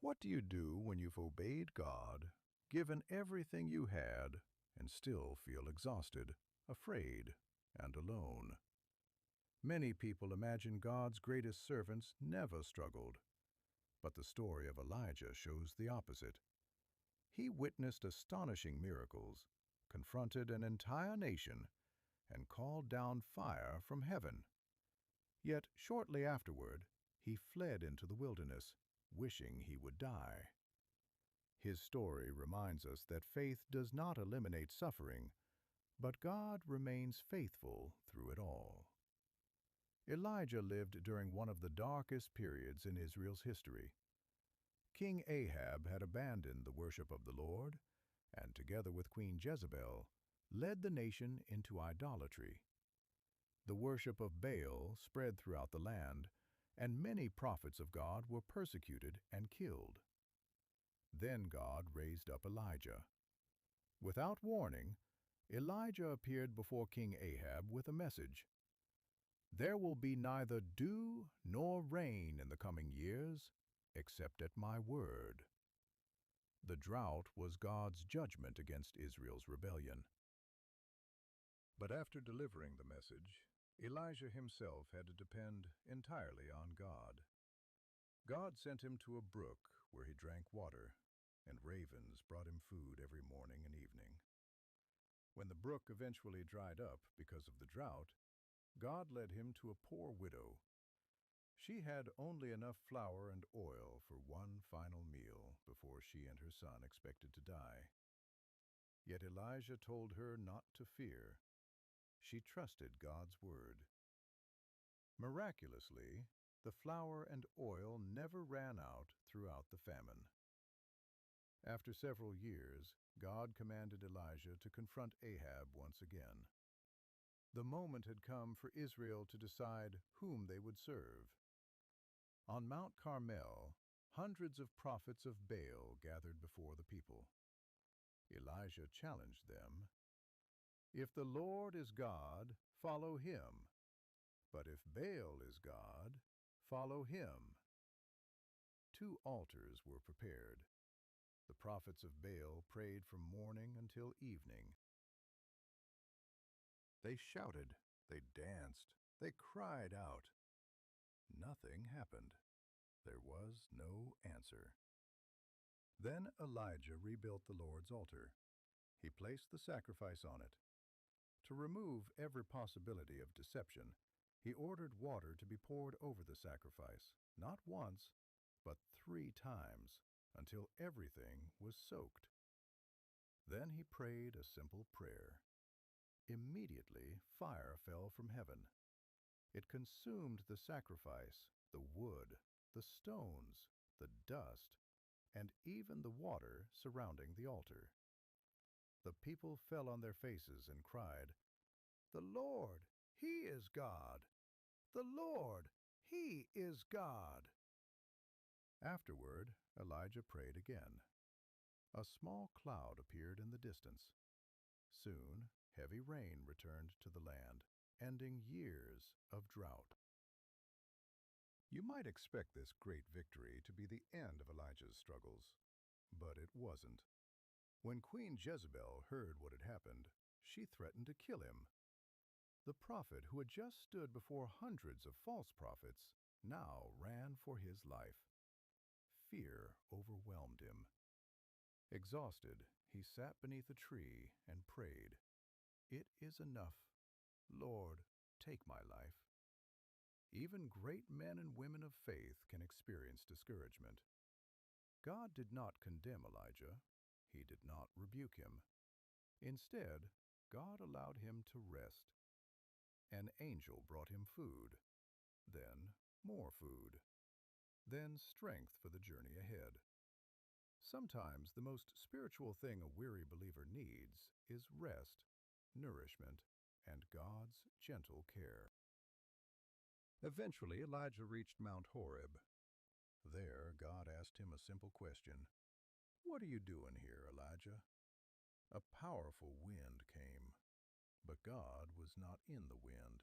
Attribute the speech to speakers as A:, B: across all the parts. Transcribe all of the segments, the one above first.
A: What do you do when you've obeyed God, given everything you had, and still feel exhausted, afraid, and alone? Many people imagine God's greatest servants never struggled, but the story of Elijah shows the opposite. He witnessed astonishing miracles, confronted an entire nation, and called down fire from heaven. Yet shortly afterward, he fled into the wilderness, wishing he would die. His story reminds us that faith does not eliminate suffering, but God remains faithful through it all. Elijah lived during one of the darkest periods in Israel's history. King Ahab had abandoned the worship of the Lord, and together with Queen Jezebel, led the nation into idolatry. The worship of Baal spread throughout the land, and many prophets of God were persecuted and killed. Then God raised up Elijah. Without warning, Elijah appeared before King Ahab with a message. "There will be neither dew nor rain in the coming years, except at my word." The drought was God's judgment against Israel's rebellion. But after delivering the message, Elijah himself had to depend entirely on God. God sent him to a brook where he drank water, and ravens brought him food every morning and evening. When the brook eventually dried up because of the drought, God led him to a poor widow. She had only enough flour and oil for one final meal before she and her son expected to die. Yet Elijah told her not to fear. She trusted God's word. Miraculously, the flour and oil never ran out throughout the famine. After several years, God commanded Elijah to confront Ahab once again. The moment had come for Israel to decide whom they would serve. On Mount Carmel, hundreds of prophets of Baal gathered before the people. Elijah challenged them, "If the Lord is God, follow him. But if Baal is God, follow him." 2 altars were prepared. The prophets of Baal prayed from morning until evening. They shouted, they danced, they cried out. Nothing happened. There was no answer. Then Elijah rebuilt the Lord's altar. He placed the sacrifice on it. To remove every possibility of deception, he ordered water to be poured over the sacrifice, not once, but 3 times, until everything was soaked. Then he prayed a simple prayer. Immediately fire fell from heaven. It consumed the sacrifice, the wood, the stones, the dust, and even the water surrounding the altar. The people fell on their faces and cried, "The Lord, He is God! The Lord, He is God!" Afterward, Elijah prayed again. A small cloud appeared in the distance. Soon, heavy rain returned to the land, ending years of drought. You might expect this great victory to be the end of Elijah's struggles, but it wasn't. When Queen Jezebel heard what had happened, she threatened to kill him. The prophet who had just stood before hundreds of false prophets now ran for his life. Fear overwhelmed him. Exhausted, he sat beneath a tree and prayed, "It is enough. Lord, take my life." Even great men and women of faith can experience discouragement. God did not condemn Elijah. He did not rebuke him. Instead, God allowed him to rest. An angel brought him food, then more food, then strength for the journey ahead. Sometimes the most spiritual thing a weary believer needs is rest, nourishment, and God's gentle care. Eventually, Elijah reached Mount Horeb. There, God asked him a simple question. "What are you doing here, Elijah?" A powerful wind came, but God was not in the wind.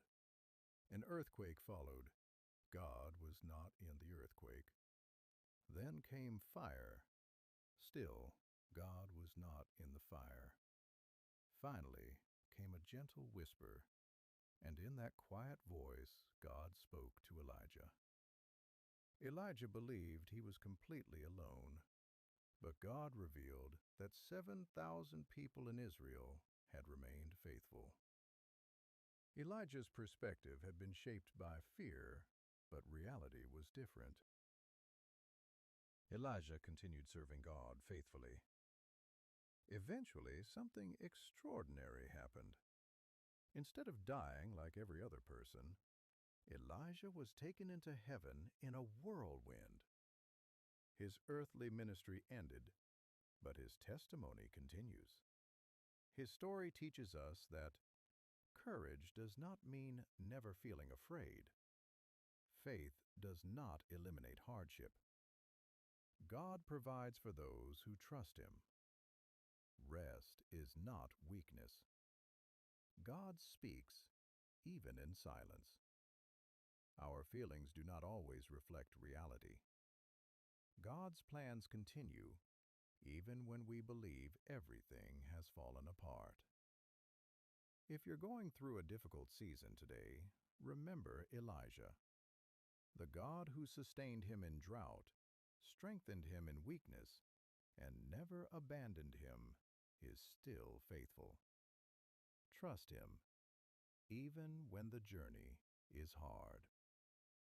A: An earthquake followed. God was not in the earthquake. Then came fire. Still, God was not in the fire. Finally came a gentle whisper, and in that quiet voice God spoke to Elijah. Elijah believed he was completely alone, but God revealed that 7,000 people in Israel had remained faithful. Elijah's perspective had been shaped by fear, but reality was different. Elijah continued serving God faithfully. Eventually, something extraordinary happened. Instead of dying like every other person, Elijah was taken into heaven in a whirlwind. His earthly ministry ended, but his testimony continues. His story teaches us that courage does not mean never feeling afraid. Faith does not eliminate hardship. God provides for those who trust Him. Rest is not weakness. God speaks, even in silence. Our feelings do not always reflect reality. God's plans continue, even when we believe everything has fallen apart. If you're going through a difficult season today, remember Elijah. The God who sustained him in drought, strengthened him in weakness, and never abandoned him is still faithful. Trust Him, even when the journey is hard.